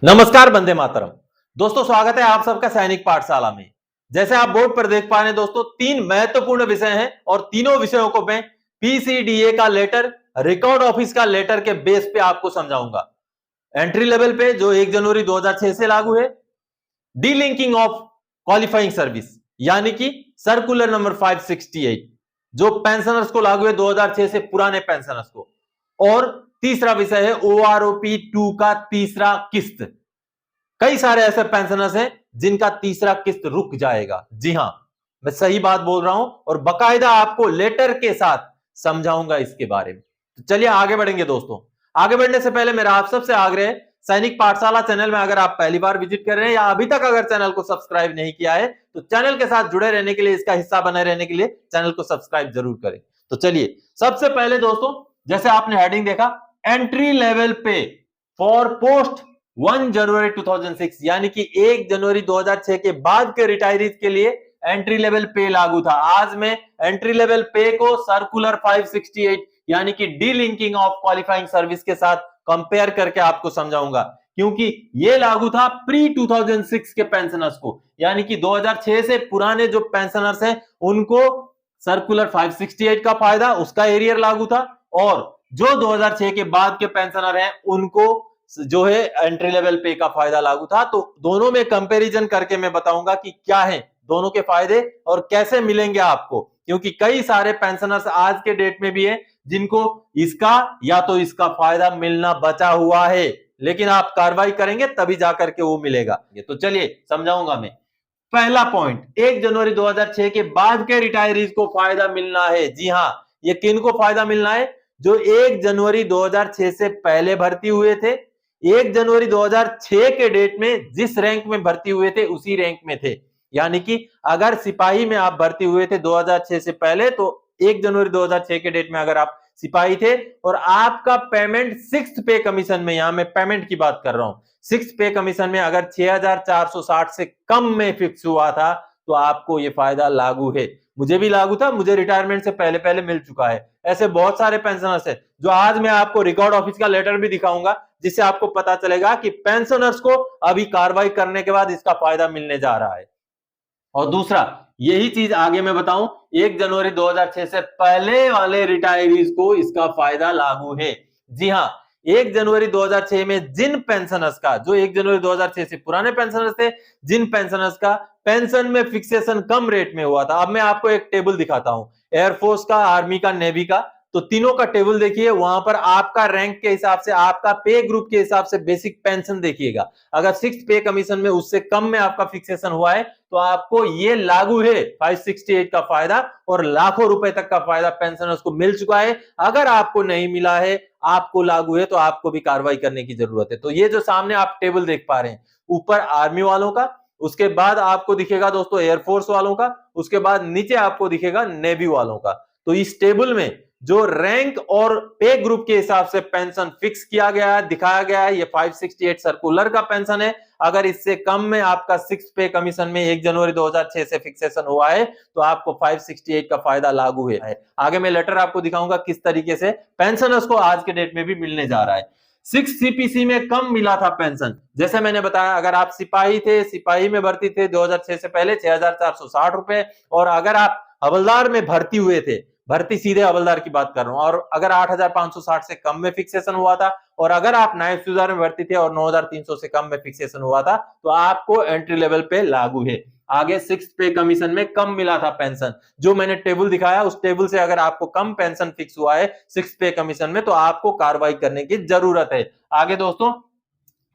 नमस्कार, वंदे मातरम। दोस्तों, स्वागत है आप सबका सैनिक पाठशाला में। जैसे आप बोर्ड पर देख पा रहे हैं दोस्तों, तीन महत्वपूर्ण विषय हैं और तीनों विषयों को मैं पीसीडीए का लेटर, रिकॉर्ड ऑफिस का लेटर के बेस पे आपको समझाऊंगा। एंट्री लेवल पे जो 1 जनवरी 2006 से लागू है, डीलिंकिंग ऑफ क्वालिफाइंग सर्विस यानी कि सर्कुलर नंबर 568 जो पेंशनर्स को लागू है 2006 से पुराने पेंशनर्स को, और तीसरा विषय है ओआरओपी 2 का तीसरा किस्त। कई सारे ऐसे पेंशनर्स हैं जिनका तीसरा किस्त रुक जाएगा। जी हां, मैं सही बात बोल रहा हूं और बकायदा आपको लेटर के साथ समझाऊंगा इसके बारे में। तो चलिए आगे बढ़ेंगे दोस्तों। आगे बढ़ने से पहले मेरा आप सबसे आग्रह है, सैनिक पाठशाला चैनल में अगर आप पहली बार विजिट कर रहे हैं या अभी तक अगर चैनल को सब्सक्राइब नहीं किया है तो चैनल के साथ जुड़े रहने के लिए, इसका हिस्सा बने रहने के लिए चैनल को सब्सक्राइब जरूर करें। तो चलिए, सबसे पहले दोस्तों, जैसे आपने हेडिंग देखा, एंट्री लेवल पे फॉर पोस्ट 1 जनवरी 2006 यानी कि 1 जनवरी 2006 के बाद के रिटायरीज के लिए एंट्री लेवल पे लागू था। आज मैं एंट्री लेवल पे को सर्कुलर 568 यानी कि डीलिंकिंग ऑफ क्वालिफाइंग सर्विस के साथ कंपेयर करके आपको समझाऊंगा, क्योंकि ये लागू था प्री 2006 के पेंशनर्स को, यानी कि 2006 से पुराने जो पेंशनर्स हैं उनको सर्कुलर 568 का फायदा, उसका एरियर लागू था, और जो 2006 के बाद के पेंशनर हैं उनको जो है एंट्री लेवल पे का फायदा लागू था। तो दोनों में कंपैरिजन करके मैं बताऊंगा कि क्या है दोनों के फायदे और कैसे मिलेंगे आपको, क्योंकि कई सारे पेंशनर्स आज के डेट में भी है जिनको इसका या तो इसका फायदा मिलना बचा हुआ है, लेकिन आप कार्रवाई करेंगे तभी जाकर के वो मिलेगा। तो चलिए समझाऊंगा मैं। पहला पॉइंट, 1 जनवरी 2006 के बाद के रिटायरीज को फायदा मिलना है। जी हां, ये किन को फायदा मिलना है? जो 1 जनवरी 2006 से पहले भर्ती हुए थे, 1 जनवरी 2006 के डेट में जिस रैंक में भर्ती हुए थे उसी रैंक में थे। यानी कि अगर सिपाही में आप भर्ती हुए थे 2006 से पहले, तो 1 जनवरी 2006 के डेट में अगर आप सिपाही थे और आपका पेमेंट 6th पे कमीशन में, यहां मैं पेमेंट की बात कर रहा हूं, 6th पे कमीशन में अगर 6460 से कम में फिक्स हुआ था तो आपको यह फायदा लागू है। मुझे भी लागू था, मुझे रिटायरमेंट से पहले पहले मिल चुका है। ऐसे बहुत सारे पेंशनर्स हैं जो आज मैं आपको रिकॉर्ड ऑफिस का लेटर भी दिखाऊंगा, जिससे आपको पता चलेगा कि पेंशनर्स को अभी कार्रवाई करने के बाद इसका फायदा मिलने जा रहा है। और दूसरा, यही चीज आगे मैं बताऊं, 1 जनवरी 2006 से पहले वाले रिटायरीज को इसका फायदा लागू है। जी हां, 1 जनवरी 2006 में जिन पेंशनर्स का, जो 1 जनवरी 2006 से पुराने पेंशनर्स थे, जिन पेंशनर्स का पेंशन में फिक्सेशन कम रेट में हुआ था। अब मैं आपको एक टेबल दिखाता हूं, एयरफोर्स का, आर्मी का, नेवी का, तो तीनों का टेबल देखिए। वहां पर आपका रैंक के हिसाब से, आपका पे ग्रुप के हिसाब से बेसिक पेंशन देखिएगा। अगर 6th पे कमीशन में उससे कम में आपका फिक्सेशन हुआ है तो आपको ये लागू है 568 का फायदा, और लाखों रुपए तक का फायदा पेंशनर्स को मिल चुका है। अगर आपको नहीं मिला है, आपको लागू है, तो आपको भी कार्रवाई करने की जरूरत है। तो ये जो सामने आप टेबल देख पा रहे हैं, ऊपर आर्मी वालों का, उसके बाद आपको दिखेगा दोस्तों एयरफोर्स वालों का, उसके बाद नीचे आपको दिखेगा नेवी वालों का। तो इस टेबल में जो रैंक और पे ग्रुप के हिसाब से पेंशन फिक्स किया गया है, दिखाया गया है, ये 568 सर्कुलर का पेंशन है। अगर इससे कम में आपका 6th पे कमीशन में 1 जनवरी 2006 से फिक्सेशन हुआ है तो आपको 568 का फायदा लागू है। आगे मैं लेटर आपको दिखाऊंगा किस तरीके से पेंशनर्स को आज के डेट में भी मिलने जा रहा है। 6 सीपीसी में कम मिला था पेंशन, जैसे मैंने बताया, अगर आप सिपाही थे, सिपाही में भर्ती थे 2006 से पहले 6460 रुपए, और अगर आप हवलदार में भर्ती हुए थे, भर्ती सीधे हवलदार की बात कर रहा हूं, और अगर 8560 से कम में फिक्सेशन हुआ था, और अगर आप नायब सूबेदार में भर्ती थे और 9300 से कम में फिक्सेशन हुआ था, तो आपको एंट्री लेवल पे लागू है। आगे 6th पे कमीशन में कम मिला था पेंशन, जो मैंने टेबल दिखाया उस टेबल से अगर आपको कम पेंशन फिक्स हुआ है 6th पे कमीशन में, तो आपको कार्रवाई करने की जरूरत है। आगे दोस्तों,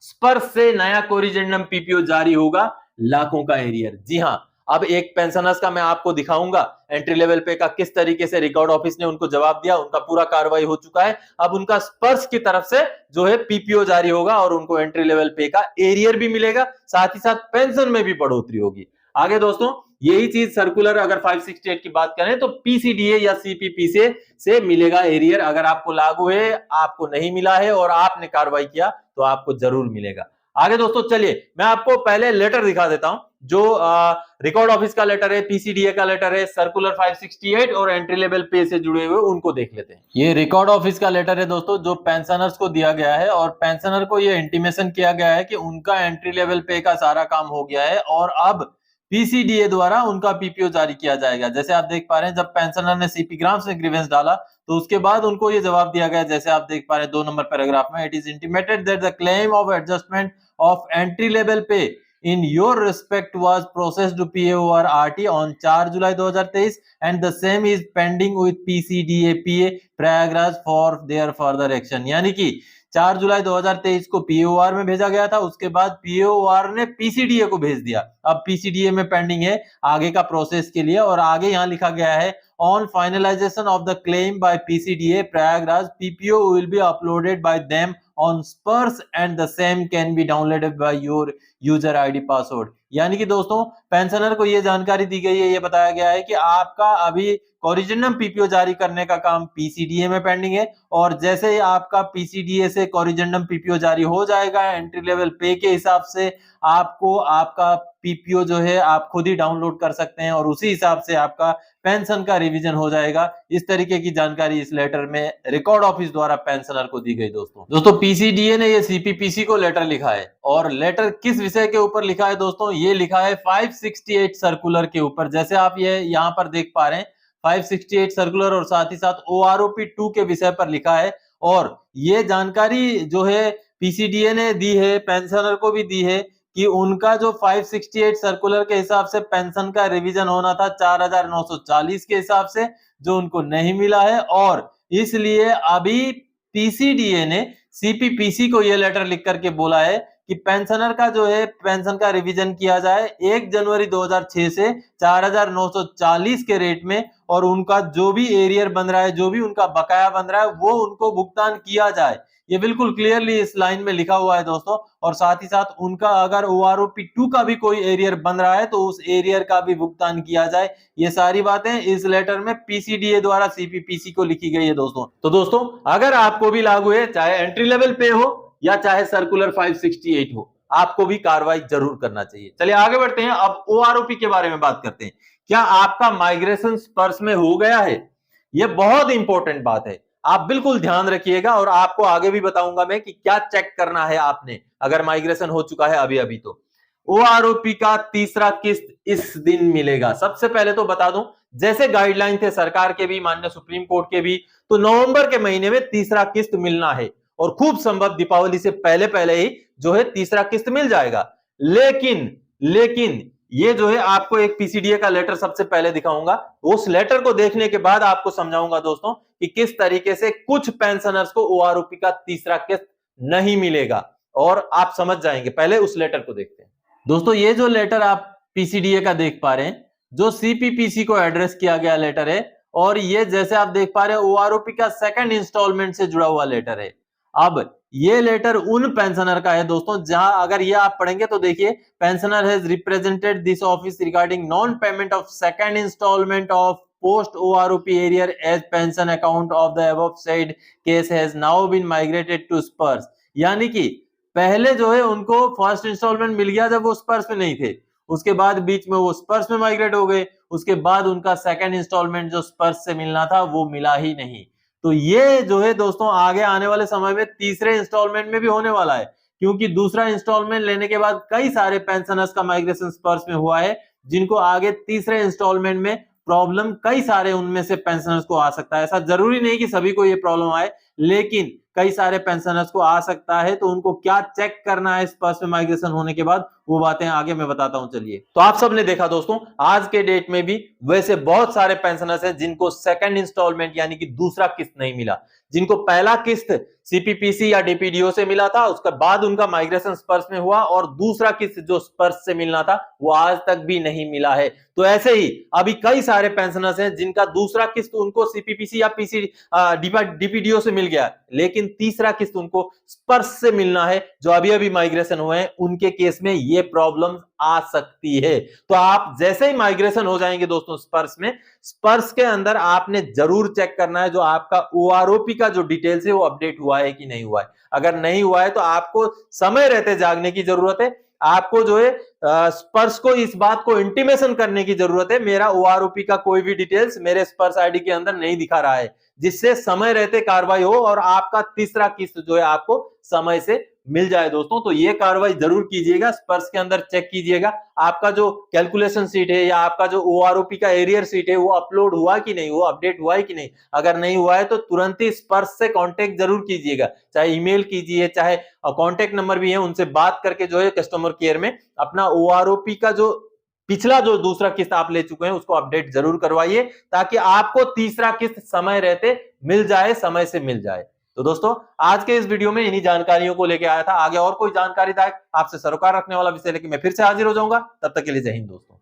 स्पर्श से नया कोरिजेंडम पीपीओ जारी होगा, लाखों का एरियर। जी हां, अब एक पेंशनर्स का मैं आपको दिखाऊंगा एंट्री लेवल पे का किस तरीके से रिकॉर्ड ऑफिस ने उनको जवाब दिया, उनका पूरा कार्रवाई हो चुका है। अब उनका स्पर्श की तरफ से जो है पीपीओ जारी होगा और उनको एंट्री लेवल पे का एरियर भी मिलेगा, साथ ही साथ पेंशन में भी बढ़ोतरी होगी। आगे दोस्तों, यही चीज सर्कुलर अगर 568 की बात करें तो पीसीडीए या सीपीपी से मिलेगा एरियर। अगर आपको लागू है, आपको नहीं मिला है और आपने कार्रवाई किया तो आपको जरूर मिलेगा। आगे दोस्तों चलिए मैं आपको पहले लेटर दिखा देता हूं। जो रिकॉर्ड ऑफिस का लेटर है, पीसीडीए का लेटर है, सर्कुलर 568 और एंट्री लेवल पे से जुड़े हुए उनको देख लेते हैं। ये रिकॉर्ड ऑफिस का लेटर है दोस्तों, जो पेंशनर्स को दिया गया है और पेंशनर को ये इंटीमेशन किया गया है कि उनका एंट्री लेवल पे का सारा काम हो गया है और अब पीसीडीए द्वारा उनका पीपीओ जारी किया जाएगा। जैसे आप देख पा रहे हैं, जब पेंशनर ने सीपी ग्राम्स में ग्रीवेंस डाला तो उसके बाद उनको ये जवाब दिया गया, जैसे आप देख पा रहे हैं 2 नंबर पैराग्राफ में, it is intimated that the claim of adjustment of entry level pay in your respect was processed to PAOR RT on 4 July 2023 and the same is pending with PCDA PA Prayagraj for their further action। यानी कि 4 जुलाई 2023 को PAOR में भेजा गया था, उसके बाद PAOR ने PCDA को भेज दिया। अब PCDA में पेंडिंग है आगे का प्रोसेस के लिए, और आगे यहाँ लिखा गया है on finalization of the claim by PCDA Prayagraj, PPO will be uploaded by them on Spurs and the same can be downloaded by your user ID password। यानी कि दोस्तों पेंशनर को ये जानकारी दी गई है, ये बताया गया है कि आपका अभी कोरिजेंडम पीपीओ जारी करने का काम पीसीडीए में पेंडिंग है, और जैसे ही आपका पीसीडीए से कोरिजेंडम पीपीओ जारी हो जाएगा एंट्री लेवल पे के हिसाब से, आपको आपका पीपीओ जो है आप खुद ही डाउनलोड कर सकते हैं और उसी हिसाब से आपका पेंशन का रिवीजन हो जाएगा। इस तरीके की जानकारी इस लेटर में रिकॉर्ड ऑफिस द्वारा पेंशनर को दी गई। दोस्तों पीसीडीए ने ये सीपीपीसी को लेटर लिखा है, और लेटर किस विषय के ऊपर लिखा है दोस्तों, ये लिखा है 568 सर्कुलर के ऊपर। जैसे आप ये यहाँ पर देख पा रहे हैं 568 सर्कुलर, और साथ ही साथ OROP 2 के विषय पर लिखा है। और ये जानकारी जो है पीसीडीए ने दी है, पेंशनर को भी दी है कि उनका जो 568 सर्कुलर के हिसाब से पेंशन का रिवीजन होना था 4940 के हिसाब से, जो उनको नहीं मिला है, और इसलिए अभी पीसीडीए ने सीपीपीसी को यह लेटर लिख करके बोला है कि पेंशनर का जो है पेंशन का रिवीजन किया जाए 1 जनवरी 2006 से 4940 के रेट में, और उनका जो भी एरियर बन रहा है, जो भी उनका बकाया बन रहा है, वो उनको भुगतान किया जाए। ये बिल्कुल क्लियरली इस लाइन में लिखा हुआ है दोस्तों। और साथ ही साथ उनका अगर OROP 2 का भी कोई एरियर बन रहा है तो उस एरियर का भी भुगतान किया जाए। ये सारी बातें इस लेटर में पीसीडीए द्वारा सीपीपीसी को लिखी गई है दोस्तों। तो दोस्तों अगर आपको भी लागू है, चाहे एंट्री लेवल पे हो या चाहे सर्कुलर 568 हो, आपको भी कार्रवाई जरूर करना चाहिए। चलिए आगे बढ़ते हैं, अब OROP के बारे में बात करते हैं। क्या आपका माइग्रेशन स्पर्श में हो गया है? यह बहुत इंपॉर्टेंट बात है, आप बिल्कुल ध्यान रखिएगा, और आपको आगे भी बताऊंगा मैं कि क्या चेक करना है आपने अगर माइग्रेशन हो चुका है अभी अभी। तो OROP का तीसरा किस्त इस दिन मिलेगा। सबसे पहले तो बता दूं, जैसे गाइडलाइन थे सरकार के भी, माननीय सुप्रीम कोर्ट के भी, तो नवंबर के महीने में तीसरा किस्त मिलना है, और खूब संभव दीपावली से पहले पहले ही जो है तीसरा किस्त मिल जाएगा। लेकिन ये जो है आपको एक पीसीडीए का लेटर सबसे पहले दिखाऊंगा, उस लेटर को देखने के बाद आपको समझाऊंगा दोस्तों कि किस तरीके से कुछ पेंशनर्स को OROP का तीसरा किस्त नहीं मिलेगा, और आप समझ जाएंगे। पहले उस लेटर को देखते हैं। दोस्तों ये जो लेटर आप पीसीडीए का देख पा रहे हैं, जो सीपीपीसी को एड्रेस किया गया लेटर है, और ये जैसे आप देख पा रहे हैं OROP का सेकंड इंस्टॉलमेंट से जुड़ा हुआ लेटर है। अब ये लेटर उन पेंशनर का है दोस्तों, जहां अगर ये आप पढ़ेंगे तो देखिए, pensioner has represented this office regarding non payment of second instalment of post OROP arrear as pension account of the above said case has now been migrated to Spurs। यानी कि पहले जो है उनको फर्स्ट इंस्टॉलमेंट मिल गया जब वो स्पर्स में नहीं थे, उसके बाद बीच में वो स्पर्स में माइग्रेट हो गए, उसके बाद उनका सेकंड इंस्टॉलमेंट जो स्पर्स से मिलना था वो मिला ही नहीं। तो ये जो है दोस्तों आगे आने वाले समय में तीसरे इंस्टॉलमेंट में भी होने वाला है, क्योंकि दूसरा इंस्टॉलमेंट लेने के बाद कई सारे पेंशनर्स का माइग्रेशन स्पर्स में हुआ है, जिनको आगे तीसरे इंस्टॉलमेंट में प्रॉब्लम कई सारे उनमें से पेंशनर्स को आ सकता है। ऐसा जरूरी नहीं कि सभी को ये प्रॉब्लम आए, लेकिन कई सारे पेंशनर्स को आ सकता है। तो उनको क्या चेक करना है स्पर्श में माइग्रेशन होने के बाद, वो बातें आगे मैं बताता हूं। चलिए, तो आप सबने देखा दोस्तों, आज के डेट में भी वैसे बहुत सारे पेंशनर्स हैं जिनको सेकंड इंस्टॉलमेंट यानी कि दूसरा किस्त नहीं मिला, जिनको पहला किस्त सीपीपीसी या डीपीडीओ से मिला था, उसके बाद उनका माइग्रेशन स्पर्श में हुआ, और दूसरा किस्त जो स्पर्श से मिलना था वो आज तक भी नहीं मिला है। तो ऐसे ही अभी कई सारे पेंशनर्स हैं जिनका दूसरा किस्त उनको सीपीपीसी या डीपीडीओ से मिल गया, लेकिन तीसरा किस्त उनको स्पर्श से मिलना है, जो अभी अभी माइग्रेशन हुए हैं, उनके केस में ये प्रॉब्लम आ सकती है। तो आप जैसे ही माइग्रेशन हो जाएंगे दोस्तों स्पर्श में, स्पर्श के अंदर आपने जरूर चेक करना है जो आपका OROP का जो डिटेल्स है वो अपडेट हुआ है कि नहीं हुआ है। अगर नहीं हुआ है तो आपको समय रहते जागने की जरूरत है। आपको जो है स्पर्श को इस बात को इंटीमेशन करने की जरूरत है मेरा ओआरओपी का कोई भी डिटेल्स मेरे स्पर्श आईडी के अंदर नहीं दिखा रहा है, जिससे समय रहते कार्रवाई हो और आपका तीसरा किस्त जो है आपको समय से मिल जाए। दोस्तों तो ये कार्रवाई जरूर कीजिएगा, स्पर्श के अंदर चेक कीजिएगा आपका जो कैलकुलेशन शीट है या आपका जो ओआरओपी का एरियर शीट है वो अपलोड हुआ कि नहीं, वो अपडेट हुआ है कि नहीं। अगर नहीं हुआ है तो तुरंत ही स्पर्श से कांटेक्ट जरूर कीजिएगा, चाहे ईमेल कीजिए, चाहे कांटेक्ट नंबर भी है उनसे बात करके जो है कस्टमर केयर में अपना ओआरओपी का जो पिछला जो दूसरा किस्त आप ले चुके हैं उसको अपडेट जरूर करवाइए, ताकि आपको तीसरा किस्त समय रहते मिल जाए, समय से मिल जाए। तो दोस्तों आज के इस वीडियो में इन्हीं जानकारियों को लेकर आया था। आगे और कोई जानकारीदायक आपसे सरोकार रखने वाला विषय लेकर मैं फिर से हाजिर हो जाऊंगा। तब तक के लिए जय हिंद दोस्तों।